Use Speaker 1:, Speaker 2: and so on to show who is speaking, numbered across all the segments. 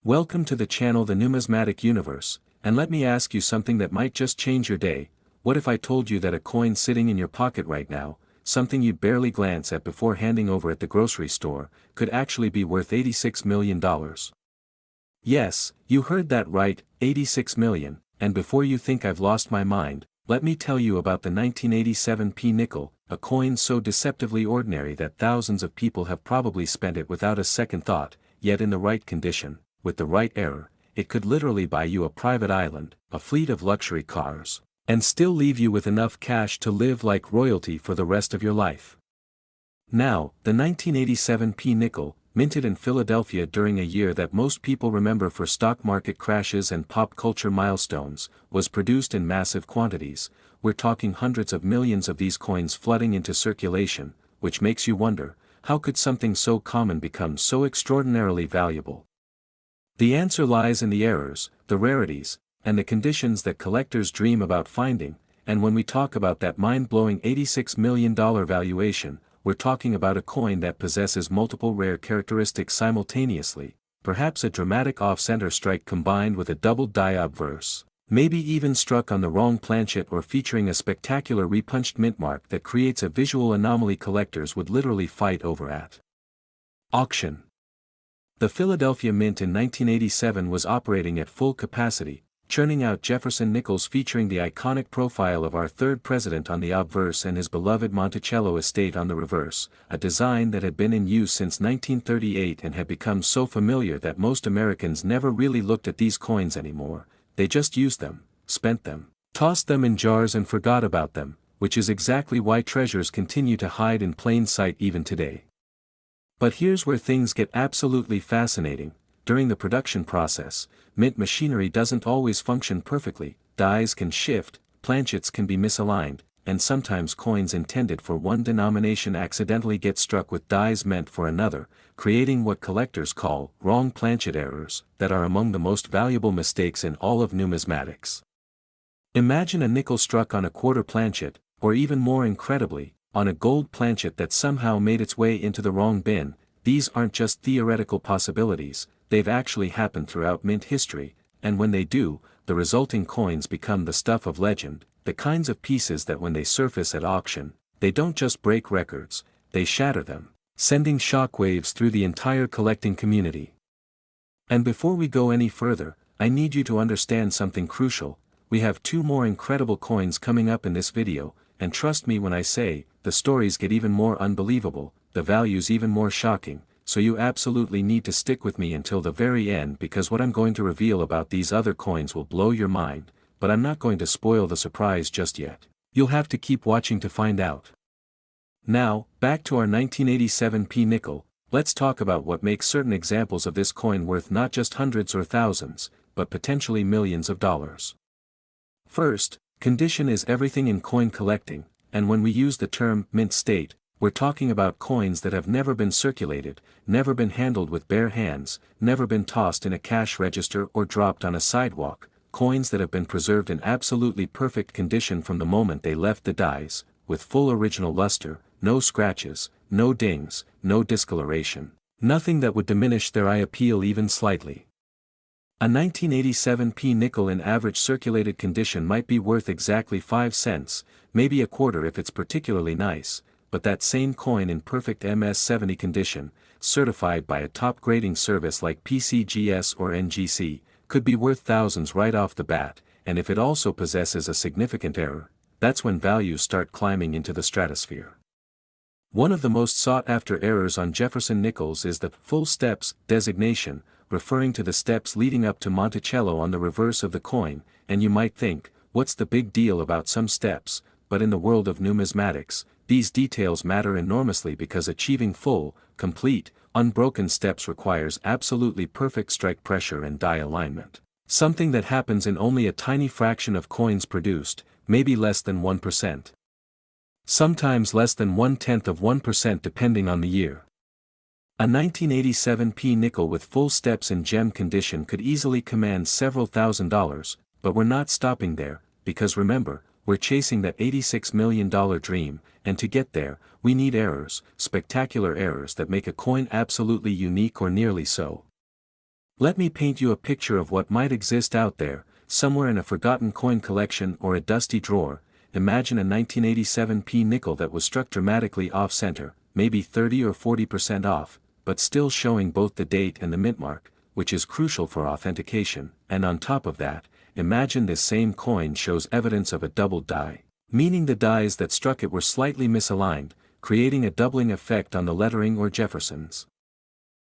Speaker 1: Welcome to the channel The Numismatic Universe, and let me ask you something that might just change your day. What if I told you that a coin sitting in your pocket right now, something you'd barely glance at before handing over at the grocery store, could actually be worth $86 million? Yes, you heard that right, 86 million, and before you think I've lost my mind, let me tell you about the 1987 P nickel, a coin so deceptively ordinary that thousands of people have probably spent it without a second thought, yet in the right condition, with the right error, it could literally buy you a private island, a fleet of luxury cars, and still leave you with enough cash to live like royalty for the rest of your life. Now, the 1987 P nickel, minted in Philadelphia during a year that most people remember for stock market crashes and pop culture milestones, was produced in massive quantities. We're talking hundreds of millions of these coins flooding into circulation, which makes you wonder, how could something so common become so extraordinarily valuable? The answer lies in the errors, the rarities, and the conditions that collectors dream about finding, and when we talk about that mind-blowing $86 million valuation, we're talking about a coin that possesses multiple rare characteristics simultaneously, perhaps a dramatic off-center strike combined with a double die obverse, maybe even struck on the wrong planchet or featuring a spectacular repunched mint mark that creates a visual anomaly collectors would literally fight over at auction. The Philadelphia Mint in 1987 was operating at full capacity, churning out Jefferson Nickels featuring the iconic profile of our third president on the obverse and his beloved Monticello estate on the reverse, a design that had been in use since 1938 and had become so familiar that most Americans never really looked at these coins anymore. They just used them, spent them, tossed them in jars and forgot about them, which is exactly why treasures continue to hide in plain sight even today. But here's where things get absolutely fascinating. During the production process, mint machinery doesn't always function perfectly, dies can shift, planchets can be misaligned, and sometimes coins intended for one denomination accidentally get struck with dies meant for another, creating what collectors call wrong planchet errors, that are among the most valuable mistakes in all of numismatics. Imagine a nickel struck on a quarter planchet, or even more incredibly, on a gold planchet that somehow made its way into the wrong bin. These aren't just theoretical possibilities, they've actually happened throughout mint history, and when they do, the resulting coins become the stuff of legend, the kinds of pieces that when they surface at auction, they don't just break records, they shatter them, sending shockwaves through the entire collecting community. And before we go any further, I need you to understand something crucial. We have two more incredible coins coming up in this video, and trust me when I say, the stories get even more unbelievable, the values even more shocking, so you absolutely need to stick with me until the very end because what I'm going to reveal about these other coins will blow your mind, but I'm not going to spoil the surprise just yet. You'll have to keep watching to find out. Now, back to our 1987 P nickel, let's talk about what makes certain examples of this coin worth not just hundreds or thousands, but potentially millions of dollars. First, condition is everything in coin collecting, and when we use the term mint state, we're talking about coins that have never been circulated, never been handled with bare hands, never been tossed in a cash register or dropped on a sidewalk, coins that have been preserved in absolutely perfect condition from the moment they left the dies, with full original luster, no scratches, no dings, no discoloration, nothing that would diminish their eye appeal even slightly. A 1987 P nickel in average circulated condition might be worth exactly 5 cents, maybe a quarter if it's particularly nice, but that same coin in perfect MS-70 condition, certified by a top grading service like PCGS or NGC, could be worth thousands right off the bat, and if it also possesses a significant error, that's when values start climbing into the stratosphere. One of the most sought-after errors on Jefferson Nickels is the full steps designation, referring to the steps leading up to Monticello on the reverse of the coin, and you might think, what's the big deal about some steps, but in the world of numismatics, these details matter enormously because achieving full, complete, unbroken steps requires absolutely perfect strike pressure and die alignment, something that happens in only a tiny fraction of coins produced, maybe less than 1%. Sometimes less than 0.1% depending on the year. A 1987 P nickel with full steps in gem condition could easily command several $1,000s, but we're not stopping there, because remember, we're chasing that $86 million dream, and to get there, we need errors, spectacular errors that make a coin absolutely unique or nearly so. Let me paint you a picture of what might exist out there, somewhere in a forgotten coin collection or a dusty drawer. Imagine a 1987 P nickel that was struck dramatically off-center, maybe 30 or 40% off, but still showing both the date and the mint mark, which is crucial for authentication, and on top of that, imagine this same coin shows evidence of a doubled die, meaning the dies that struck it were slightly misaligned, creating a doubling effect on the lettering or Jefferson's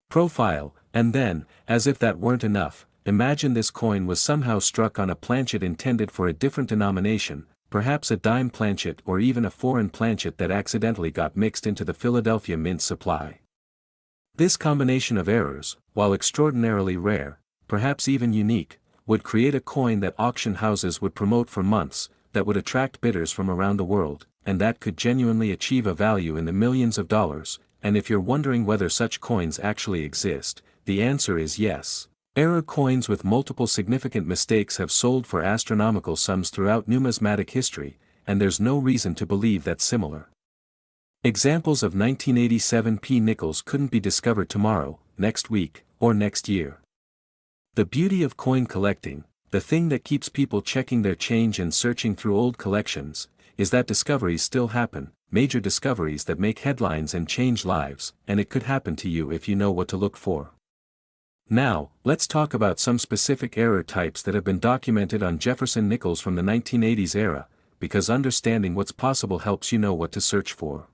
Speaker 1: profile, and then, as if that weren't enough, imagine this coin was somehow struck on a planchet intended for a different denomination, perhaps a dime planchet or even a foreign planchet that accidentally got mixed into the Philadelphia Mint supply. This combination of errors, while extraordinarily rare, perhaps even unique, would create a coin that auction houses would promote for months, that would attract bidders from around the world, and that could genuinely achieve a value in the millions of dollars. And if you're wondering whether such coins actually exist, the answer is yes. Error coins with multiple significant mistakes have sold for astronomical sums throughout numismatic history, and there's no reason to believe that's similar. Examples of 1987 P nickels couldn't be discovered tomorrow, next week, or next year. The beauty of coin collecting, the thing that keeps people checking their change and searching through old collections, is that discoveries still happen, major discoveries that make headlines and change lives, and it could happen to you if you know what to look for. Now, let's talk about some specific error types that have been documented on Jefferson Nickels from the 1980s era, because understanding what's possible helps you know what to search for.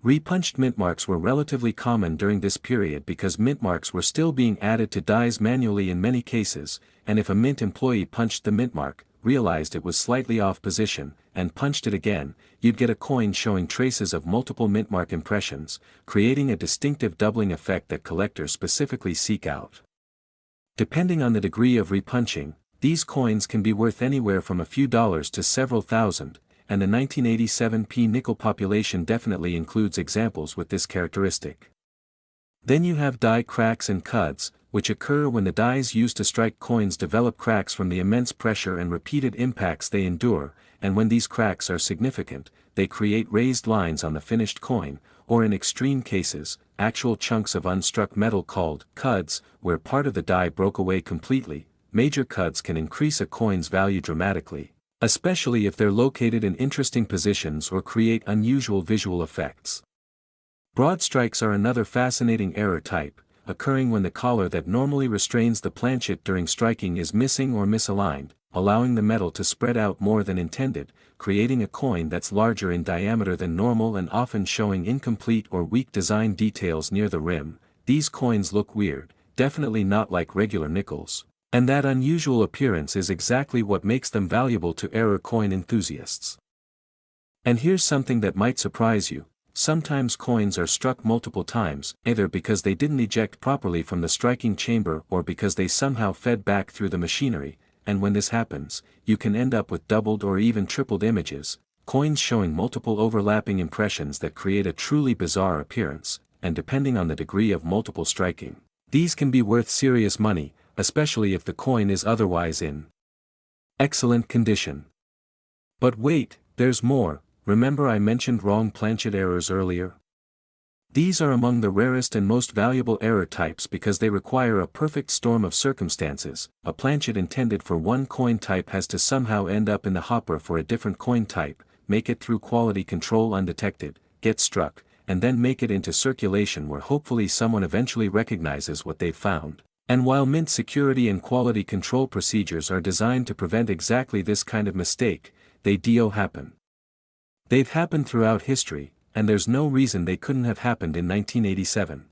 Speaker 1: Repunched mint marks were relatively common during this period because mint marks were still being added to dies manually in many cases, and if a mint employee punched the mint mark, realized it was slightly off position, and punched it again, you'd get a coin showing traces of multiple mint mark impressions, creating a distinctive doubling effect that collectors specifically seek out. Depending on the degree of repunching, these coins can be worth anywhere from a few dollars to several thousand, and the 1987 P nickel population definitely includes examples with this characteristic. Then you have die cracks and cuds, which occur when the dies used to strike coins develop cracks from the immense pressure and repeated impacts they endure, and when these cracks are significant, they create raised lines on the finished coin, or in extreme cases, actual chunks of unstruck metal called cuds, where part of the die broke away completely. Major cuds can increase a coin's value dramatically, especially if they're located in interesting positions or create unusual visual effects. Broad strikes are another fascinating error type, occurring when the collar that normally restrains the planchet during striking is missing or misaligned, allowing the metal to spread out more than intended, creating a coin that's larger in diameter than normal and often showing incomplete or weak design details near the rim. These coins look weird, definitely not like regular nickels, and that unusual appearance is exactly what makes them valuable to error coin enthusiasts. And here's something that might surprise you. Sometimes coins are struck multiple times, either because they didn't eject properly from the striking chamber or because they somehow fed back through the machinery, and when this happens, you can end up with doubled or even tripled images, coins showing multiple overlapping impressions that create a truly bizarre appearance, and depending on the degree of multiple striking, these can be worth serious money, especially if the coin is otherwise in excellent condition. But wait, there's more. Remember I mentioned wrong planchet errors earlier? These are among the rarest and most valuable error types because they require a perfect storm of circumstances. A planchet intended for one coin type has to somehow end up in the hopper for a different coin type, make it through quality control undetected, get struck, and then make it into circulation where hopefully someone eventually recognizes what they've found. And while mint security and quality control procedures are designed to prevent exactly this kind of mistake, they do happen. They've happened throughout history, and there's no reason they couldn't have happened in 1987.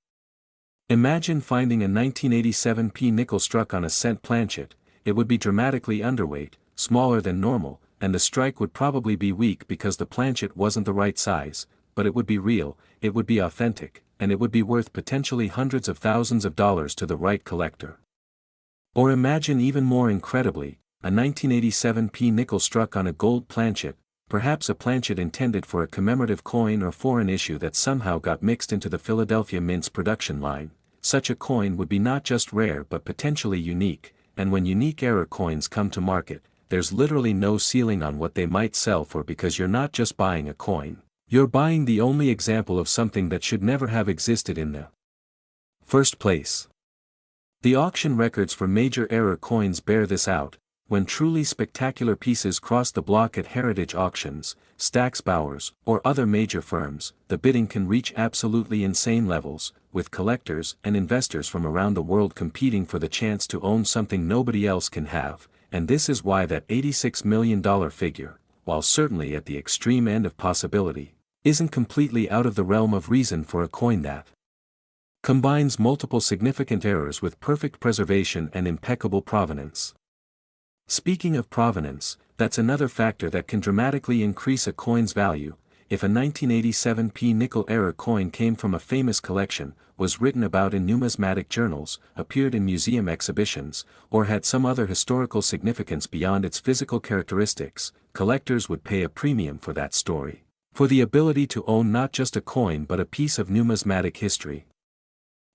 Speaker 1: Imagine finding a 1987 P nickel struck on a cent planchet. It would be dramatically underweight, smaller than normal, and the strike would probably be weak because the planchet wasn't the right size, but it would be real, it would be authentic, and it would be worth potentially hundreds of thousands of dollars to the right collector. Or imagine even more incredibly, a 1987 P nickel struck on a gold planchet, perhaps a planchet intended for a commemorative coin or foreign issue that somehow got mixed into the Philadelphia Mint's production line. Such a coin would be not just rare but potentially unique, and when unique error coins come to market, there's literally no ceiling on what they might sell for because you're not just buying a coin, you're buying the only example of something that should never have existed in the first place. The auction records for major error coins bear this out. When truly spectacular pieces cross the block at heritage auctions, Stack's Bowers, or other major firms, the bidding can reach absolutely insane levels, with collectors and investors from around the world competing for the chance to own something nobody else can have, and this is why that $86 million figure, while certainly at the extreme end of possibility, isn't completely out of the realm of reason for a coin that combines multiple significant errors with perfect preservation and impeccable provenance. Speaking of provenance, that's another factor that can dramatically increase a coin's value. If a 1987 P nickel error coin came from a famous collection, was written about in numismatic journals, appeared in museum exhibitions, or had some other historical significance beyond its physical characteristics, collectors would pay a premium for that story, for the ability to own not just a coin but a piece of numismatic history.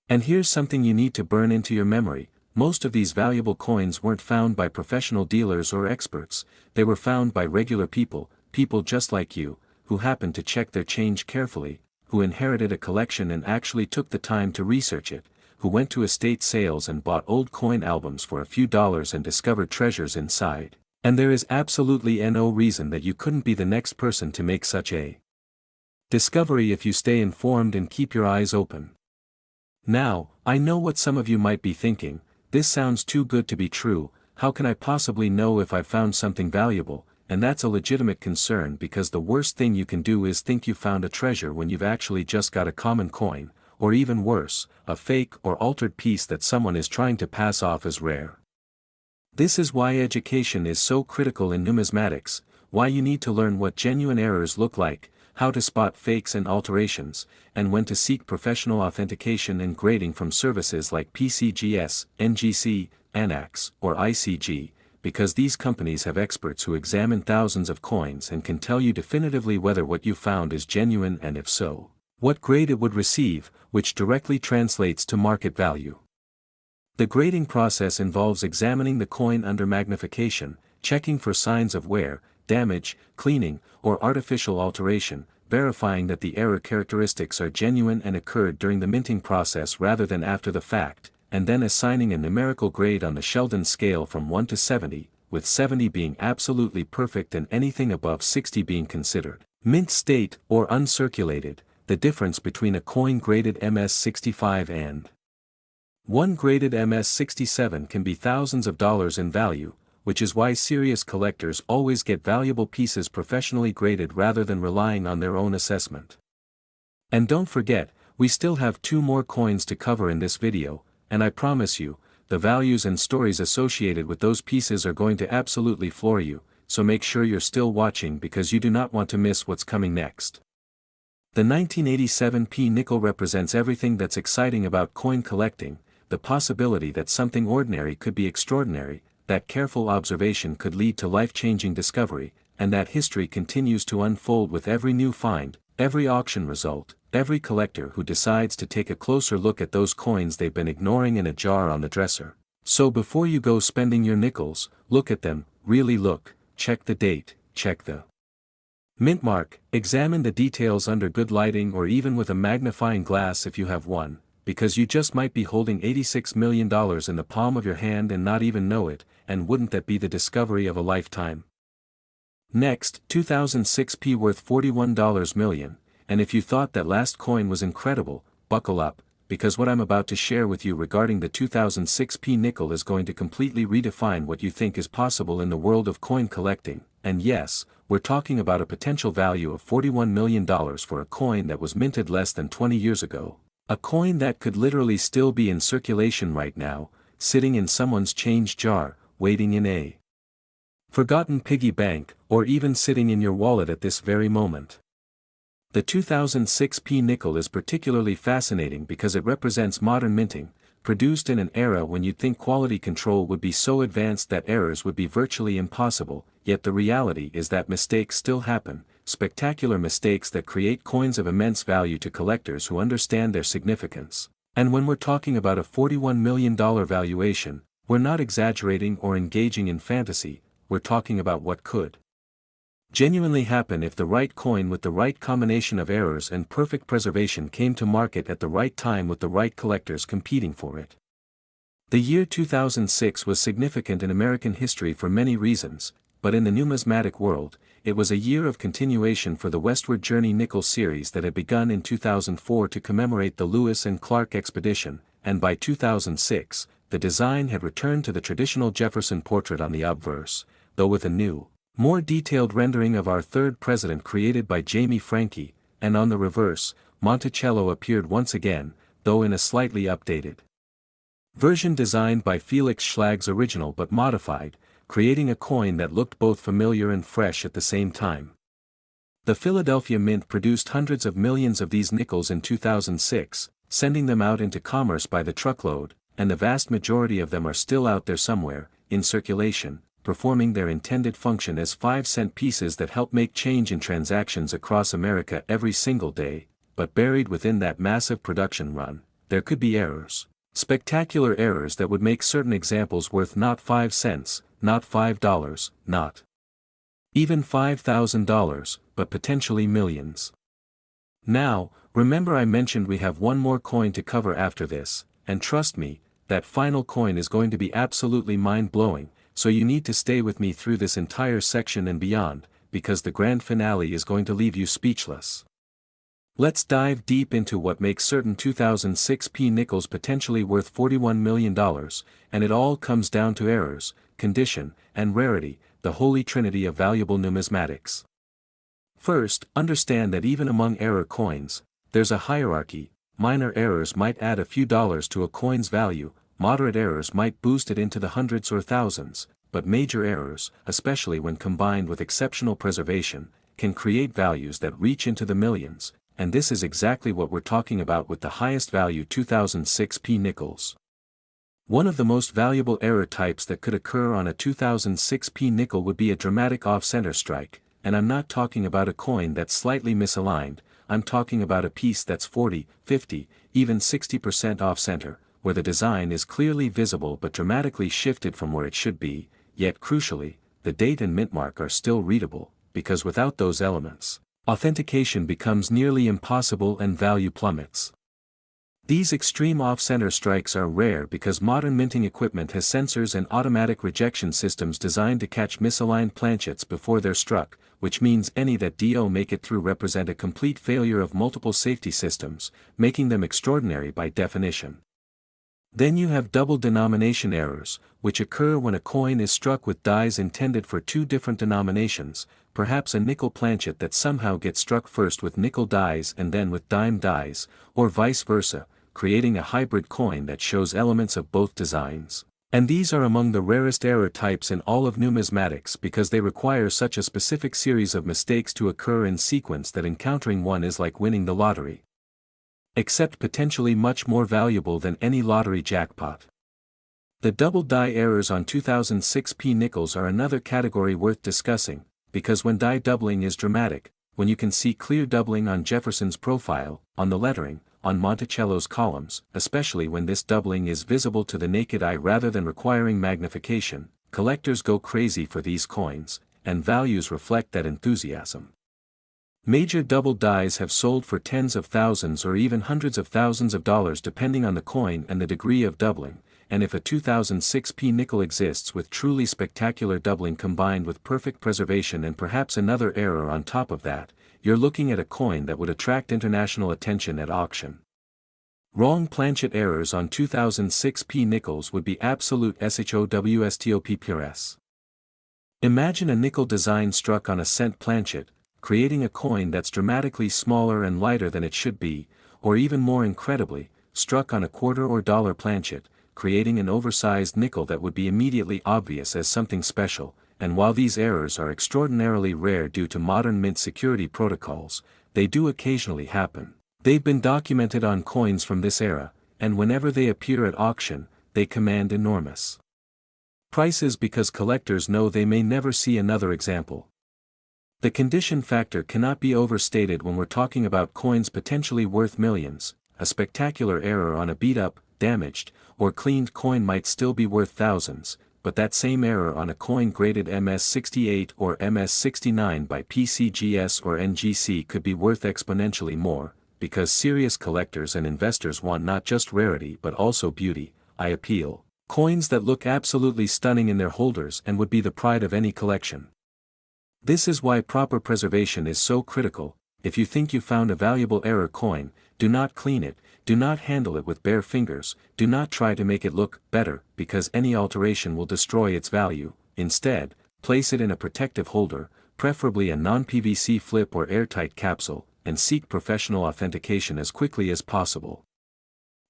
Speaker 1: And here's something you need to burn into your memory. Most of these valuable coins weren't found by professional dealers or experts, they were found by regular people, people just like you, who happened to check their change carefully, who inherited a collection and actually took the time to research it, who went to estate sales and bought old coin albums for a few dollars and discovered treasures inside. And there is absolutely no reason that you couldn't be the next person to make such a discovery if you stay informed and keep your eyes open. Now, I know what some of you might be thinking. This sounds too good to be true, how can I possibly know if I've found something valuable? And that's a legitimate concern because the worst thing you can do is think you found a treasure when you've actually just got a common coin, or even worse, a fake or altered piece that someone is trying to pass off as rare. This is why education is so critical in numismatics, why you need to learn what genuine errors look like, how to spot fakes and alterations, and when to seek professional authentication and grading from services like PCGS, NGC, ANAX, or ICG, because these companies have experts who examine thousands of coins and can tell you definitively whether what you found is genuine and if so, what grade it would receive, which directly translates to market value. The grading process involves examining the coin under magnification, checking for signs of wear, damage, cleaning, or artificial alteration, verifying that the error characteristics are genuine and occurred during the minting process rather than after the fact, and then assigning a numerical grade on the Sheldon scale from 1 to 70, with 70 being absolutely perfect and anything above 60 being considered mint state or uncirculated, the difference between a coin graded MS65 and one graded MS67 can be thousands of dollars in value, which is why serious collectors always get valuable pieces professionally graded rather than relying on their own assessment. And don't forget, we still have 2 more coins to cover in this video, and I promise you, the values and stories associated with those pieces are going to absolutely floor you, so make sure you're still watching because you do not want to miss what's coming next. The 1987 P nickel represents everything that's exciting about coin collecting, the possibility that something ordinary could be extraordinary, that careful observation could lead to life-changing discovery, and that history continues to unfold with every new find, every auction result, every collector who decides to take a closer look at those coins they've been ignoring in a jar on the dresser. So before you go spending your nickels, look at them, really look, check the date, check the mint mark, examine the details under good lighting or even with a magnifying glass if you have one, because you just might be holding $86 million in the palm of your hand and not even know it, and wouldn't that be the discovery of a lifetime? Next, 2006 P worth $41 million, and if you thought that last coin was incredible, buckle up, because what I'm about to share with you regarding the 2006 P nickel is going to completely redefine what you think is possible in the world of coin collecting, and yes, we're talking about a potential value of $41 million for a coin that was minted less than 20 years ago. A coin that could literally still be in circulation right now, sitting in someone's change jar, waiting in a forgotten piggy bank, or even sitting in your wallet at this very moment. The 2006 P nickel is particularly fascinating because it represents modern minting, produced in an era when you'd think quality control would be so advanced that errors would be virtually impossible, yet the reality is that mistakes still happen, spectacular mistakes that create coins of immense value to collectors who understand their significance. And when we're talking about a $41 million valuation, we're not exaggerating or engaging in fantasy, we're talking about what could genuinely happen if the right coin with the right combination of errors and perfect preservation came to market at the right time with the right collectors competing for it. The year 2006 was significant in American history for many reasons, but in the numismatic world, it was a year of continuation for the Westward Journey Nickel series that had begun in 2004 to commemorate the Lewis and Clark expedition, and by 2006, the design had returned to the traditional Jefferson portrait on the obverse, though with a new, more detailed rendering of our third president created by Jamie Franke, and on the reverse, Monticello appeared once again, though in a slightly updated version designed by Felix Schlag's original but modified, creating a coin that looked both familiar and fresh at the same time. The Philadelphia Mint produced hundreds of millions of these nickels in 2006, sending them out into commerce by the truckload, and the vast majority of them are still out there somewhere, in circulation, performing their intended function as 5-cent pieces that help make change in transactions across America every single day, but buried within that massive production run, there could be errors. Spectacular errors that would make certain examples worth not 5 cents, not $5, not even $5,000, but potentially millions. Now, remember I mentioned we have one more coin to cover after this, and trust me, that final coin is going to be absolutely mind-blowing, so you need to stay with me through this entire section and beyond, because the grand finale is going to leave you speechless. Let's dive deep into what makes certain 2006 P nickels potentially worth $41 million, and it all comes down to errors, condition, and rarity, the holy trinity of valuable numismatics. First, understand that even among error coins, there's a hierarchy. Minor errors might add a few dollars to a coin's value, moderate errors might boost it into the hundreds or thousands, but major errors, especially when combined with exceptional preservation, can create values that reach into the millions. And this is exactly what we're talking about with the highest value 2006 P nickels. One of the most valuable error types that could occur on a 2006 P nickel would be a dramatic off-center strike, and I'm not talking about a coin that's slightly misaligned, I'm talking about a piece that's 40, 50, even 60% off-center, where the design is clearly visible but dramatically shifted from where it should be, yet crucially, the date and mint mark are still readable, because without those elements, authentication becomes nearly impossible and value plummets. These extreme off-center strikes are rare because modern minting equipment has sensors and automatic rejection systems designed to catch misaligned planchets before they're struck, which means any that do make it through represent a complete failure of multiple safety systems, making them extraordinary by definition. Then you have double denomination errors, which occur when a coin is struck with dies intended for two different denominations, perhaps a nickel planchet that somehow gets struck first with nickel dies and then with dime dies, or vice versa, creating a hybrid coin that shows elements of both designs. And these are among the rarest error types in all of numismatics because they require such a specific series of mistakes to occur in sequence that encountering one is like winning the lottery. Except potentially much more valuable than any lottery jackpot. The double die errors on 2006 P nickels are another category worth discussing, because when die doubling is dramatic, when you can see clear doubling on Jefferson's profile, on the lettering, on Monticello's columns, especially when this doubling is visible to the naked eye rather than requiring magnification, collectors go crazy for these coins, and values reflect that enthusiasm. Major double dies have sold for tens of thousands or even hundreds of thousands of dollars depending on the coin and the degree of doubling, and if a 2006 P nickel exists with truly spectacular doubling combined with perfect preservation and perhaps another error on top of that, you're looking at a coin that would attract international attention at auction. Wrong planchet errors on 2006 P nickels would be absolute SHOWSTOP. Imagine a nickel design struck on a cent planchet, creating a coin that's dramatically smaller and lighter than it should be, or even more incredibly, struck on a quarter or dollar planchet, creating an oversized nickel that would be immediately obvious as something special, and while these errors are extraordinarily rare due to modern mint security protocols, they do occasionally happen. They've been documented on coins from this era, and whenever they appear at auction, they command enormous prices because collectors know they may never see another example. The condition factor cannot be overstated when we're talking about coins potentially worth millions. A spectacular error on a beat-up, damaged, or cleaned coin might still be worth thousands, but that same error on a coin graded MS68 or MS69 by PCGS or NGC could be worth exponentially more, because serious collectors and investors want not just rarity but also beauty. I appeal. Coins that look absolutely stunning in their holders and would be the pride of any collection. This is why proper preservation is so critical. If you think you found a valuable error coin, do not clean it, do not handle it with bare fingers, do not try to make it look better, because any alteration will destroy its value. Instead, place it in a protective holder, preferably a non-PVC flip or airtight capsule, and seek professional authentication as quickly as possible.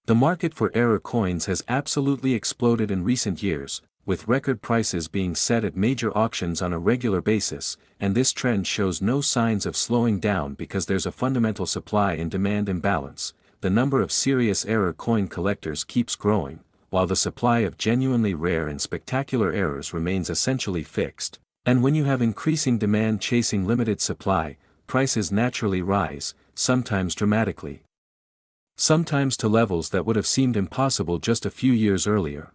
Speaker 1: The market for error coins has absolutely exploded in recent years, with record prices being set at major auctions on a regular basis, and this trend shows no signs of slowing down because there's a fundamental supply and demand imbalance. The number of serious error coin collectors keeps growing, while the supply of genuinely rare and spectacular errors remains essentially fixed. And when you have increasing demand chasing limited supply, prices naturally rise, sometimes dramatically. Sometimes to levels that would have seemed impossible just a few years earlier.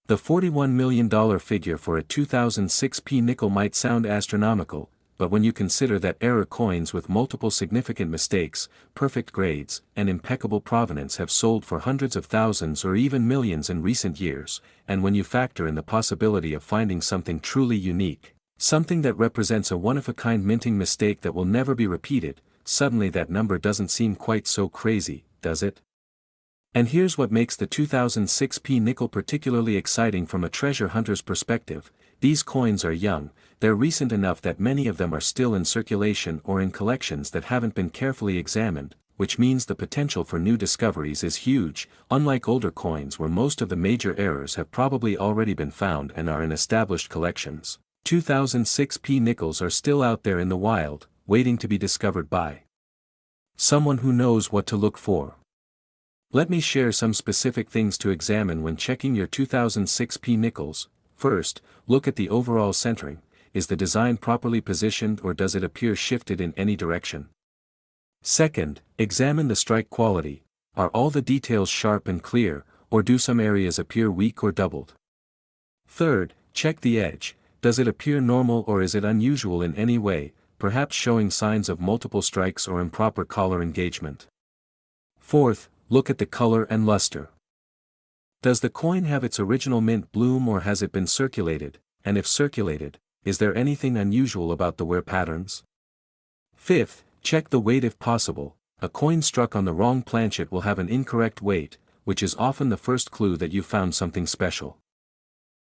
Speaker 1: The $41 million figure for a 2006 P nickel might sound astronomical, but when you consider that error coins with multiple significant mistakes, perfect grades, and impeccable provenance have sold for hundreds of thousands or even millions in recent years, and when you factor in the possibility of finding something truly unique, something that represents a one-of-a-kind minting mistake that will never be repeated, suddenly that number doesn't seem quite so crazy, does it? And here's what makes the 2006 P nickel particularly exciting from a treasure hunter's perspective. These coins are young, they're recent enough that many of them are still in circulation or in collections that haven't been carefully examined, which means the potential for new discoveries is huge, unlike older coins where most of the major errors have probably already been found and are in established collections. 2006 P nickels are still out there in the wild, waiting to be discovered by someone who knows what to look for. Let me share some specific things to examine when checking your 2006 P nickels. First, look at the overall centering. Is the design properly positioned or does it appear shifted in any direction? Second, examine the strike quality. Are all the details sharp and clear, or do some areas appear weak or doubled? Third, check the edge. Does it appear normal or is it unusual in any way, perhaps showing signs of multiple strikes or improper collar engagement? Fourth, look at the color and luster. Does the coin have its original mint bloom or has it been circulated, and if circulated, is there anything unusual about the wear patterns? Fifth, check the weight if possible. A coin struck on the wrong planchet will have an incorrect weight, which is often the first clue that you found something special.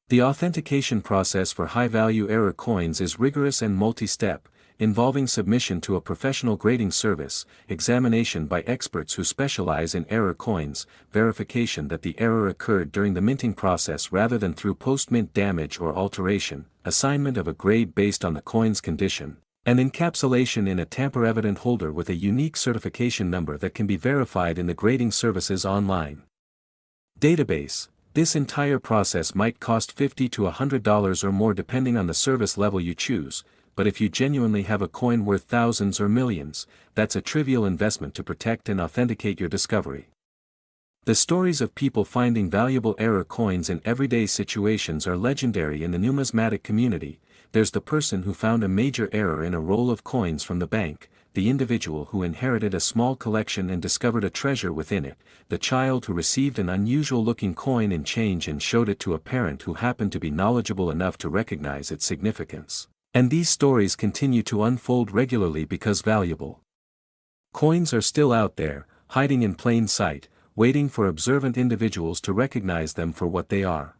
Speaker 1: The authentication process for high-value error coins is rigorous and multi-step, involving submission to a professional grading service, examination by experts who specialize in error coins, verification that the error occurred during the minting process rather than through post-mint damage or alteration, assignment of a grade based on the coin's condition, and encapsulation in a tamper-evident holder with a unique certification number that can be verified in the grading services online database. This entire process might cost $50 to $100 or more depending on the service level you choose, but if you genuinely have a coin worth thousands or millions, that's a trivial investment to protect and authenticate your discovery. The stories of people finding valuable error coins in everyday situations are legendary in the numismatic community. There's the person who found a major error in a roll of coins from the bank, the individual who inherited a small collection and discovered a treasure within it, the child who received an unusual-looking coin in change and showed it to a parent who happened to be knowledgeable enough to recognize its significance. And these stories continue to unfold regularly because valuable coins are still out there, hiding in plain sight, waiting for observant individuals to recognize them for what they are.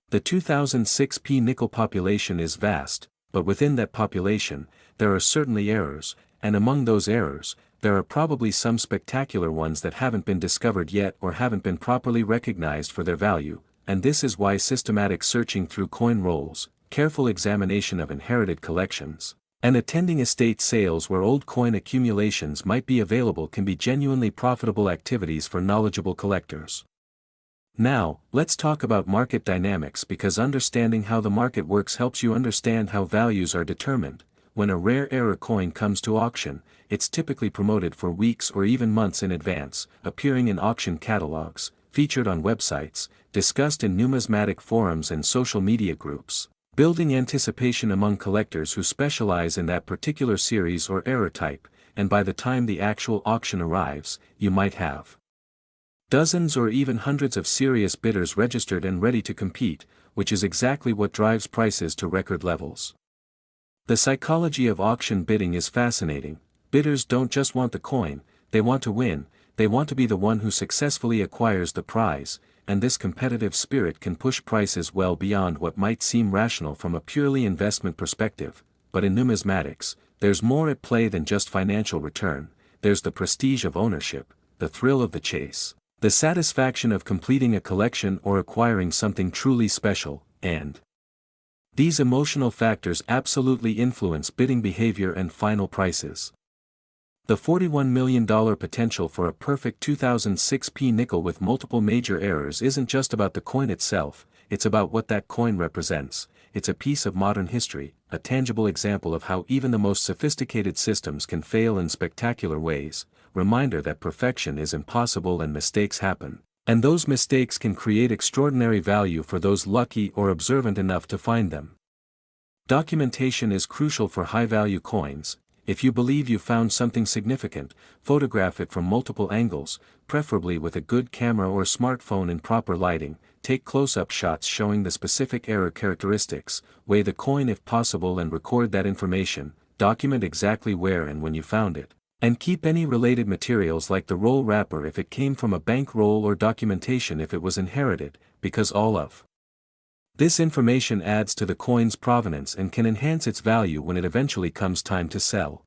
Speaker 1: The 2006 P nickel population is vast, but within that population, there are certainly errors, and among those errors, there are probably some spectacular ones that haven't been discovered yet or haven't been properly recognized for their value, and this is why systematic searching through coin rolls, careful examination of inherited collections, and attending estate sales where old coin accumulations might be available can be genuinely profitable activities for knowledgeable collectors. Now, let's talk about market dynamics because understanding how the market works helps you understand how values are determined. When a rare error coin comes to auction, it's typically promoted for weeks or even months in advance, appearing in auction catalogs, featured on websites, discussed in numismatic forums and social media groups, building anticipation among collectors who specialize in that particular series or error type, and by the time the actual auction arrives, you might have Dozens or even hundreds of serious bidders registered and ready to compete, which is exactly what drives prices to record levels. The psychology of auction bidding is fascinating. Bidders don't just want the coin, they want to win, they want to be the one who successfully acquires the prize, and this competitive spirit can push prices well beyond what might seem rational from a purely investment perspective. But in numismatics, there's more at play than just financial return. There's the prestige of ownership, the thrill of the chase, the satisfaction of completing a collection or acquiring something truly special, and these emotional factors absolutely influence bidding behavior and final prices. The $41 million potential for a perfect 2006 P nickel with multiple major errors isn't just about the coin itself, it's about what that coin represents. It's a piece of modern history, a tangible example of how even the most sophisticated systems can fail in spectacular ways, reminder that perfection is impossible and mistakes happen, and those mistakes can create extraordinary value for those lucky or observant enough to find them. Documentation is crucial for high-value coins. If you believe you found something significant, photograph it from multiple angles, preferably with a good camera or smartphone in proper lighting. Take close-up shots showing the specific error characteristics, weigh the coin if possible and record that information, document exactly where and when you found it, and keep any related materials like the roll wrapper if it came from a bank roll or documentation if it was inherited, because all of this information adds to the coin's provenance and can enhance its value when it eventually comes time to sell.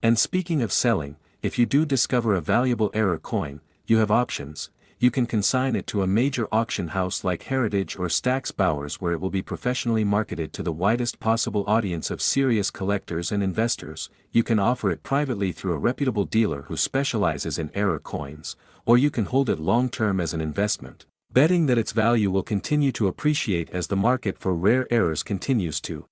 Speaker 1: And speaking of selling, if you do discover a valuable error coin, you have options. You can consign it to a major auction house like Heritage or Stack's Bowers where it will be professionally marketed to the widest possible audience of serious collectors and investors. You can offer it privately through a reputable dealer who specializes in error coins, or you can hold it long-term as an investment, betting that its value will continue to appreciate as the market for rare errors continues to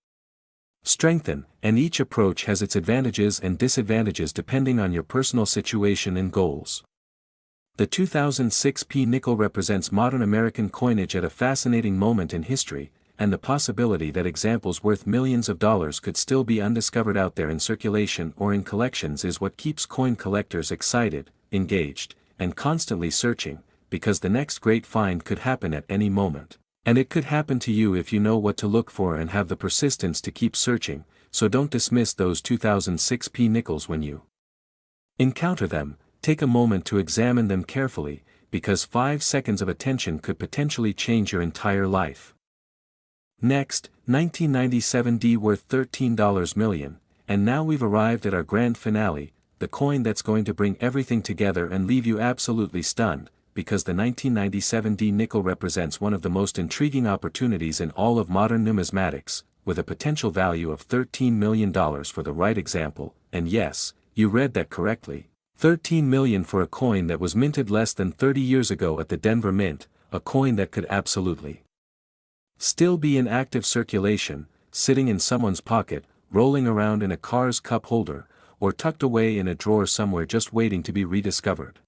Speaker 1: strengthen, and each approach has its advantages and disadvantages depending on your personal situation and goals. The 2006 P nickel represents modern American coinage at a fascinating moment in history, and the possibility that examples worth millions of dollars could still be undiscovered out there in circulation or in collections is what keeps coin collectors excited, engaged, and constantly searching, because the next great find could happen at any moment. And it could happen to you if you know what to look for and have the persistence to keep searching, so don't dismiss those 2006 P nickels when you encounter them. Take a moment to examine them carefully, because 5 seconds of attention could potentially change your entire life. Next, 1997 D worth $13 million, and now we've arrived at our grand finale, the coin that's going to bring everything together and leave you absolutely stunned, because the 1997 D nickel represents one of the most intriguing opportunities in all of modern numismatics, with a potential value of $13 million for the right example, and yes, you read that correctly. $13 million for a coin that was minted less than 30 years ago at the Denver Mint, a coin that could absolutely still be in active circulation, sitting in someone's pocket, rolling around in a car's cup holder, or tucked away in a drawer somewhere just waiting to be rediscovered.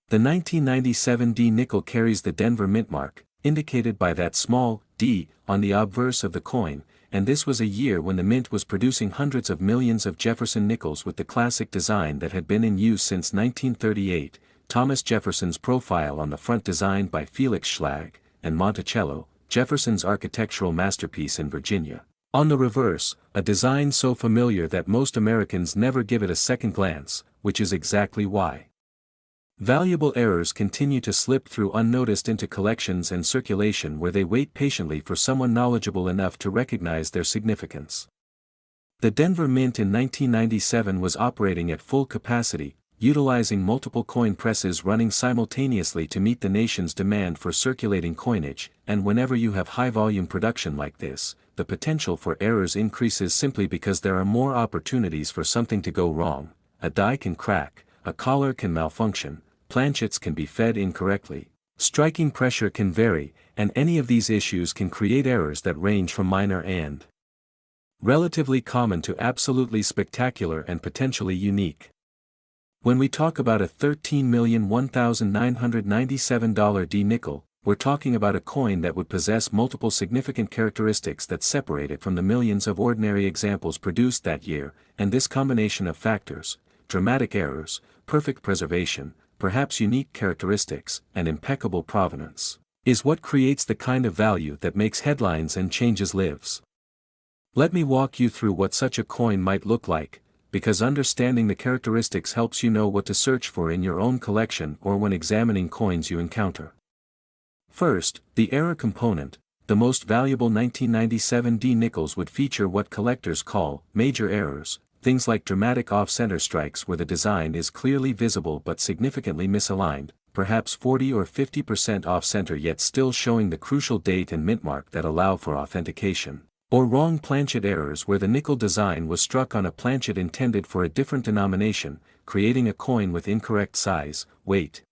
Speaker 1: The 1997 D nickel carries the Denver Mint mark, indicated by that small D on the obverse of the coin, and this was a year when the Mint was producing hundreds of millions of Jefferson Nickels with the classic design that had been in use since 1938, Thomas Jefferson's profile on the front designed by Felix Schlag, and Monticello, Jefferson's architectural masterpiece in Virginia. On the reverse, a design so familiar that most Americans never give it a second glance, which is exactly why valuable errors continue to slip through unnoticed into collections and circulation where they wait patiently for someone knowledgeable enough to recognize their significance. The Denver Mint in 1997 was operating at full capacity, utilizing multiple coin presses running simultaneously to meet the nation's demand for circulating coinage, and whenever you have high-volume production like this, the potential for errors increases simply because there are more opportunities for something to go wrong. A die can crack, a collar can malfunction, planchets can be fed incorrectly, striking pressure can vary, and any of these issues can create errors that range from minor and relatively common to absolutely spectacular and potentially unique. When we talk about a $13,001,997 D nickel, we're talking about a coin that would possess multiple significant characteristics that separate it from the millions of ordinary examples produced that year, and this combination of factors, dramatic errors, perfect preservation, perhaps unique characteristics, and impeccable provenance, is what creates the kind of value that makes headlines and changes lives. Let me walk you through what such a coin might look like, because understanding the characteristics helps you know what to search for in your own collection or when examining coins you encounter. First, the error component. The most valuable 1997 D nickels would feature what collectors call major errors, things like dramatic off-center strikes where the design is clearly visible but significantly misaligned, perhaps 40 or 50% off-center yet still showing the crucial date and mint mark that allow for authentication. Or wrong planchet errors where the nickel design was struck on a planchet intended for a different denomination, creating a coin with incorrect size, weight,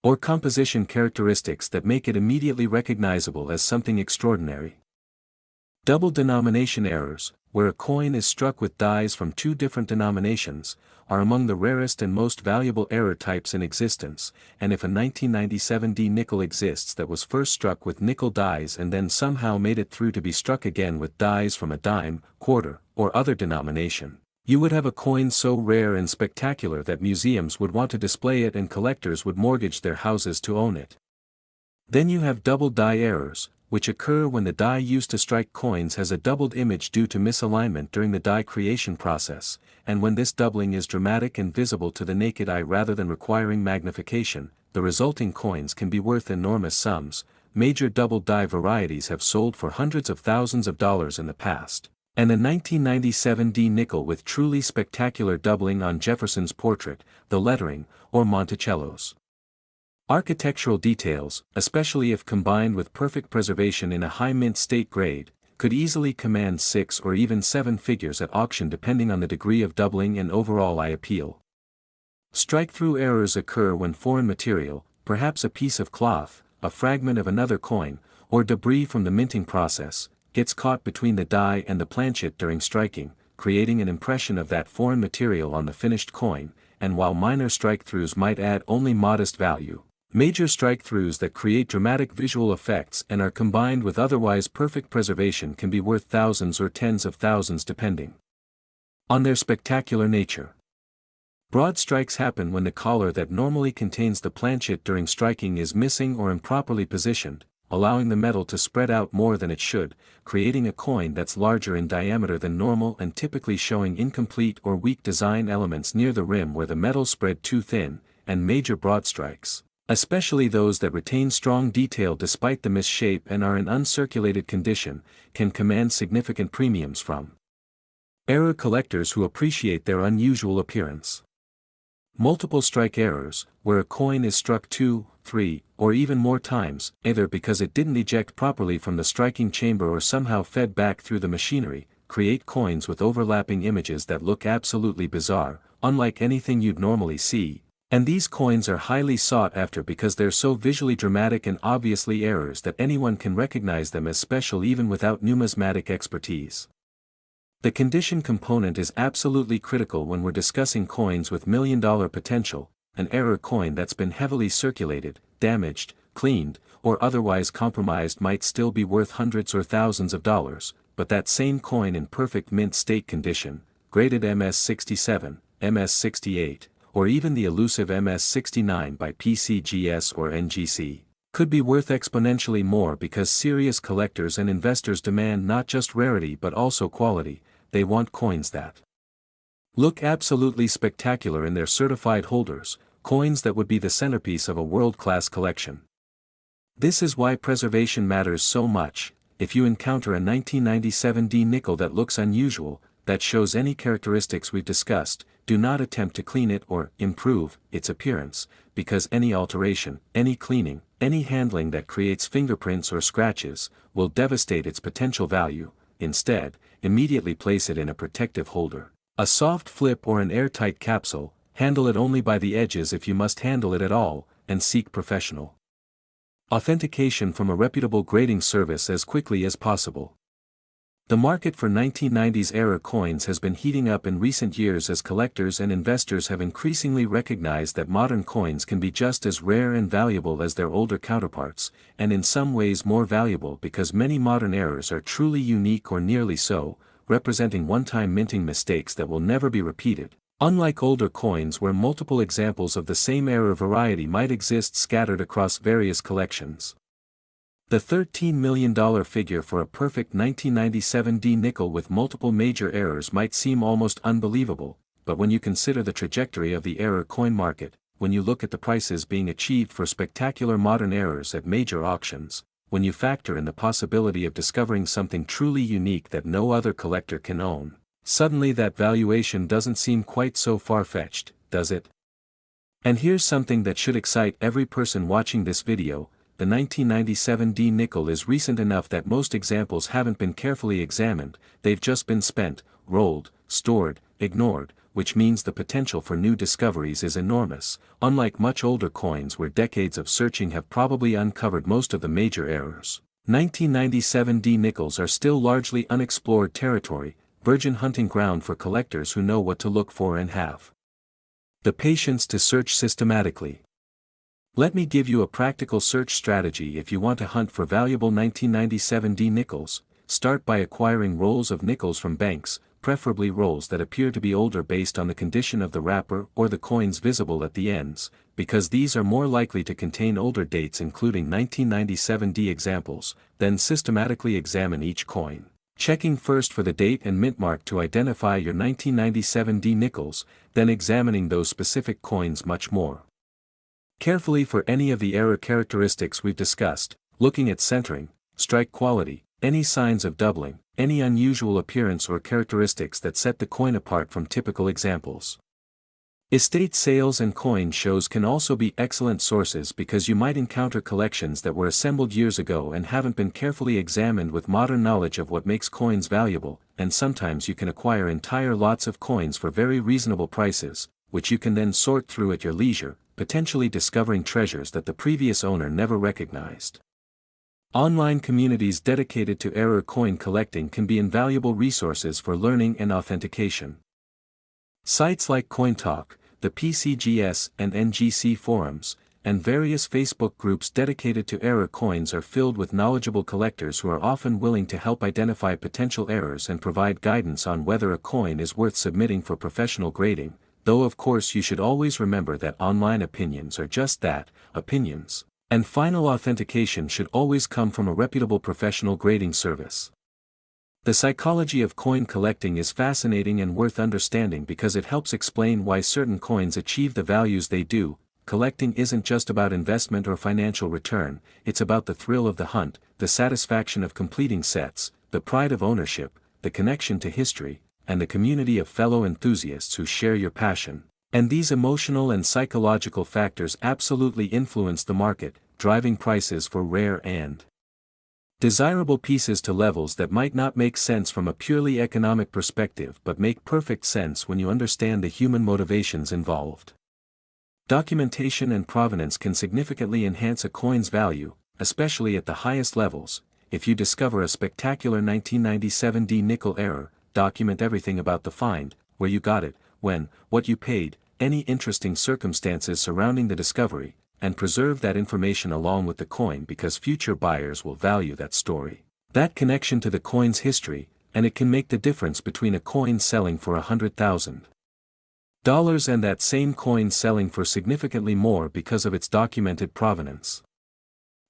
Speaker 1: or composition characteristics that make it immediately recognizable as something extraordinary. Double denomination errors, where a coin is struck with dies from two different denominations, are among the rarest and most valuable error types in existence, and if a 1997 D nickel exists that was first struck with nickel dies and then somehow made it through to be struck again with dies from a dime, quarter, or other denomination, you would have a coin so rare and spectacular that museums would want to display it and collectors would mortgage their houses to own it. Then you have double die errors, which occur when the die used to strike coins has a doubled image due to misalignment during the die creation process, and when this doubling is dramatic and visible to the naked eye rather than requiring magnification, the resulting coins can be worth enormous sums. Major double die varieties have sold for hundreds of thousands of dollars in the past. And a 1997 D nickel with truly spectacular doubling on Jefferson's portrait, the lettering, or Monticello's architectural details, especially if combined with perfect preservation in a high mint state grade, could easily command 6 or even 7 figures at auction depending on the degree of doubling and overall eye appeal. Strike-through errors occur when foreign material, perhaps a piece of cloth, a fragment of another coin, or debris from the minting process, gets caught between the die and the planchet during striking, creating an impression of that foreign material on the finished coin, and while minor strike-throughs might add only modest value, major strike-throughs that create dramatic visual effects and are combined with otherwise perfect preservation can be worth thousands or tens of thousands depending on their spectacular nature. Broad strikes happen when the collar that normally contains the planchet during striking is missing or improperly positioned, allowing the metal to spread out more than it should, creating a coin that's larger in diameter than normal and typically showing incomplete or weak design elements near the rim where the metal spread too thin, and major broad strikes, especially those that retain strong detail despite the misshape and are in uncirculated condition, can command significant premiums from error collectors who appreciate their unusual appearance. Multiple strike errors, where a coin is struck 2, 3, or even more times, either because it didn't eject properly from the striking chamber or somehow fed back through the machinery, create coins with overlapping images that look absolutely bizarre, unlike anything you'd normally see, and these coins are highly sought after because they're so visually dramatic and obviously errors that anyone can recognize them as special even without numismatic expertise. The condition component is absolutely critical when we're discussing coins with million-dollar potential. An error coin that's been heavily circulated, damaged, cleaned, or otherwise compromised might still be worth hundreds or thousands of dollars, but that same coin in perfect mint state condition, graded MS67, MS68, or even the elusive MS69 by PCGS or NGC, could be worth exponentially more because serious collectors and investors demand not just rarity but also quality. They want coins that look absolutely spectacular in their certified holders, coins that would be the centerpiece of a world-class collection. This is why preservation matters so much. If you encounter a 1997 D nickel that looks unusual, that shows any characteristics we've discussed, do not attempt to clean it or improve its appearance, because any alteration, any cleaning, any handling that creates fingerprints or scratches, will devastate its potential value. Instead, immediately place it in a protective holder, a soft flip or an airtight capsule, handle it only by the edges if you must handle it at all, and seek professional authentication from a reputable grading service as quickly as possible. The market for 1990s era coins has been heating up in recent years as collectors and investors have increasingly recognized that modern coins can be just as rare and valuable as their older counterparts, and in some ways more valuable because many modern errors are truly unique or nearly so, representing one-time minting mistakes that will never be repeated. Unlike older coins where multiple examples of the same era variety might exist scattered across various collections. The $13 million figure for a perfect 1997 D nickel with multiple major errors might seem almost unbelievable, but when you consider the trajectory of the error coin market, when you look at the prices being achieved for spectacular modern errors at major auctions, when you factor in the possibility of discovering something truly unique that no other collector can own, suddenly that valuation doesn't seem quite so far-fetched, does it? And here's something that should excite every person watching this video: the 1997 D nickel is recent enough that most examples haven't been carefully examined, they've just been spent, rolled, stored, ignored, which means the potential for new discoveries is enormous, unlike much older coins where decades of searching have probably uncovered most of the major errors. 1997 D nickels are still largely unexplored territory, virgin hunting ground for collectors who know what to look for and have the patience to search systematically. Let me give you a practical search strategy if you want to hunt for valuable 1997 D nickels. Start by acquiring rolls of nickels from banks, preferably rolls that appear to be older based on the condition of the wrapper or the coins visible at the ends, because these are more likely to contain older dates including 1997 D examples. Then systematically examine each coin, checking first for the date and mint mark to identify your 1997 D nickels, then examining those specific coins much more carefully for any of the error characteristics we've discussed, looking at centering, strike quality, any signs of doubling, any unusual appearance or characteristics that set the coin apart from typical examples. Estate sales and coin shows can also be excellent sources because you might encounter collections that were assembled years ago and haven't been carefully examined with modern knowledge of what makes coins valuable, and sometimes you can acquire entire lots of coins for very reasonable prices, which you can then sort through at your leisure, potentially discovering treasures that the previous owner never recognized. Online communities dedicated to error coin collecting can be invaluable resources for learning and authentication. Sites like CoinTalk, the PCGS and NGC forums, and various Facebook groups dedicated to error coins are filled with knowledgeable collectors who are often willing to help identify potential errors and provide guidance on whether a coin is worth submitting for professional grading, though of course you should always remember that online opinions are just that, opinions, and final authentication should always come from a reputable professional grading service. The psychology of coin collecting is fascinating and worth understanding because it helps explain why certain coins achieve the values they do. Collecting isn't just about investment or financial return, it's about the thrill of the hunt, the satisfaction of completing sets, the pride of ownership, the connection to history, and the community of fellow enthusiasts who share your passion. And these emotional and psychological factors absolutely influence the market, driving prices for rare and desirable pieces to levels that might not make sense from a purely economic perspective but make perfect sense when you understand the human motivations involved. Documentation and provenance can significantly enhance a coin's value, especially at the highest levels. If you discover a spectacular 1997 D nickel error, document everything about the find, where you got it, when, what you paid, any interesting circumstances surrounding the discovery, and preserve that information along with the coin because future buyers will value that story, that connection to the coin's history, and it can make the difference between a coin selling for $100,000 and that same coin selling for significantly more because of its documented provenance.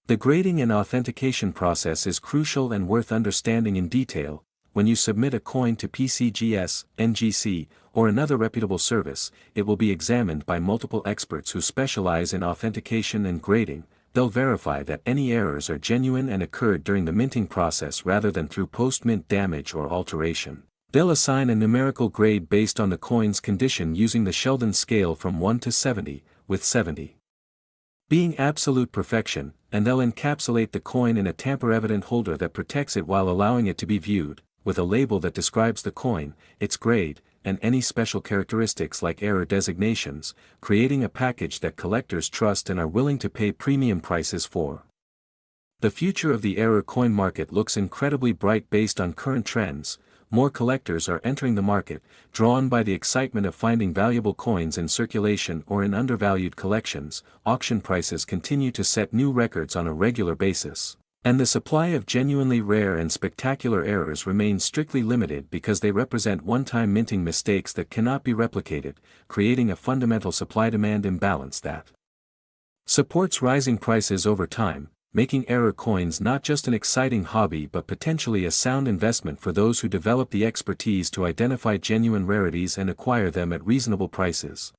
Speaker 1: The grading and authentication process is crucial and worth understanding in detail. When you submit a coin to PCGS, NGC, or another reputable service, it will be examined by multiple experts who specialize in authentication and grading. They'll verify that any errors are genuine and occurred during the minting process rather than through post-mint damage or alteration. They'll assign a numerical grade based on the coin's condition using the Sheldon scale from 1 to 70, with 70 being absolute perfection, and they'll encapsulate the coin in a tamper-evident holder that protects it while allowing it to be viewed, with a label that describes the coin, its grade, and any special characteristics like error designations, creating a package that collectors trust and are willing to pay premium prices for. The future of the error coin market looks incredibly bright based on current trends. More collectors are entering the market, drawn by the excitement of finding valuable coins in circulation or in undervalued collections. Auction prices continue to set new records on a regular basis, And the supply of genuinely rare and spectacular errors remains strictly limited because they represent one-time minting mistakes that cannot be replicated, creating a fundamental supply-demand imbalance that supports rising prices over time, making error coins not just an exciting hobby but potentially a sound investment for those who develop the expertise to identify genuine rarities and acquire them at reasonable prices.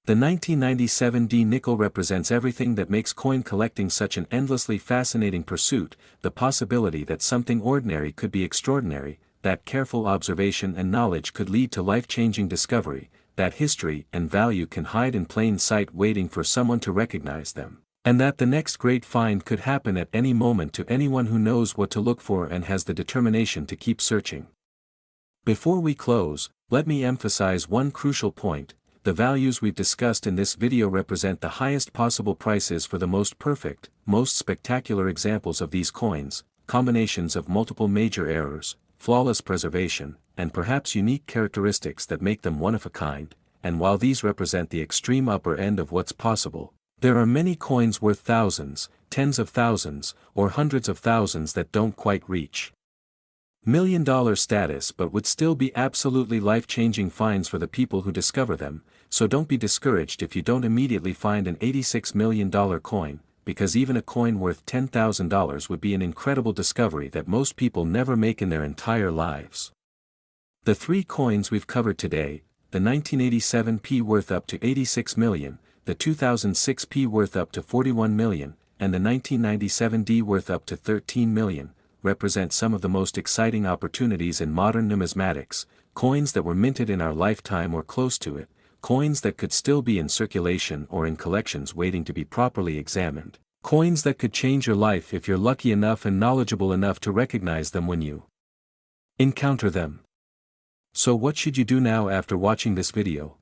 Speaker 1: The 1997 D nickel represents everything that makes coin collecting such an endlessly fascinating pursuit: the possibility that something ordinary could be extraordinary, that careful observation and knowledge could lead to life-changing discovery, that history and value can hide in plain sight waiting for someone to recognize them, and that the next great find could happen at any moment to anyone who knows what to look for and has the determination to keep searching. Before we close, let me emphasize one crucial point. The values we've discussed in this video represent the highest possible prices for the most perfect, most spectacular examples of these coins, combinations of multiple major errors, flawless preservation, and perhaps unique characteristics that make them one of a kind. And while these represent the extreme upper end of what's possible, there are many coins worth thousands, tens of thousands, or hundreds of thousands that don't quite reach million-dollar status but would still be absolutely life-changing finds for the people who discover them. So don't be discouraged if you don't immediately find an $86 million coin, because even a coin worth $10,000 would be an incredible discovery that most people never make in their entire lives. The three coins we've covered today, the 1987 P worth up to $86 million, the 2006 P worth up to $41 million, and the 1997 D worth up to $13 million, represent some of the most exciting opportunities in modern numismatics: coins that were minted in our lifetime or close to it, coins that could still be in circulation or in collections waiting to be properly examined, coins that could change your life if you're lucky enough and knowledgeable enough to recognize them when you encounter them. So what should you do now after watching this video?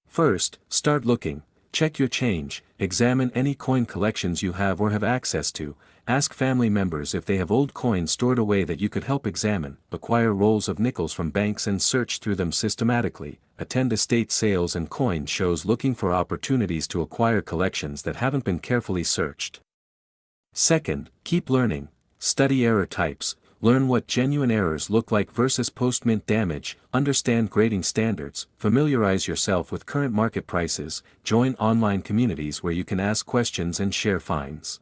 Speaker 1: First, start looking. Check your change, examine any coin collections you have or have access to, ask family members if they have old coins stored away that you could help examine, acquire rolls of nickels from banks and search through them systematically, attend estate sales and coin shows looking for opportunities to acquire collections that haven't been carefully searched. Second, keep learning, study error types, learn what genuine errors look like versus post-mint damage, understand grading standards, familiarize yourself with current market prices, join online communities where you can ask questions and share finds.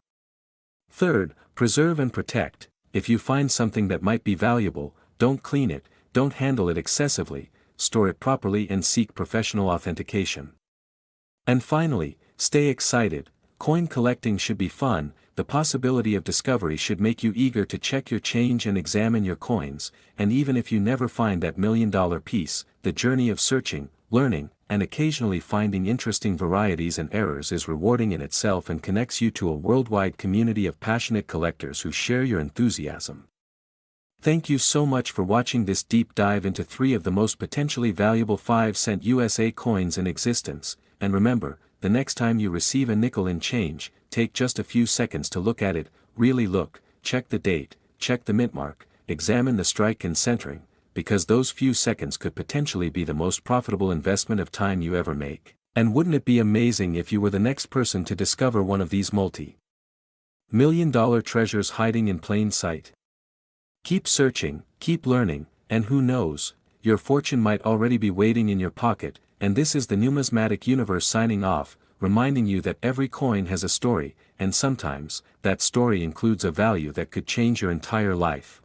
Speaker 1: Third, preserve and protect. If you find something that might be valuable, don't clean it, don't handle it excessively, store it properly and seek professional authentication. And finally, stay excited. Coin collecting should be fun. The possibility of discovery should make you eager to check your change and examine your coins, and even if you never find that million-dollar piece, the journey of searching, learning, and occasionally finding interesting varieties and errors is rewarding in itself and connects you to a worldwide community of passionate collectors who share your enthusiasm. Thank you so much for watching this deep dive into three of the most potentially valuable 5-cent USA coins in existence, and remember, the next time you receive a nickel in change, take just a few seconds to look at it, really look, check the date, check the mint mark, examine the strike and centering, because those few seconds could potentially be the most profitable investment of time you ever make. And wouldn't it be amazing if you were the next person to discover one of these multi-million-dollar treasures hiding in plain sight? Keep searching, keep learning, and who knows, your fortune might already be waiting in your pocket. And this is the Numismatic Universe signing off, reminding you that every coin has a story, and sometimes, that story includes a value that could change your entire life.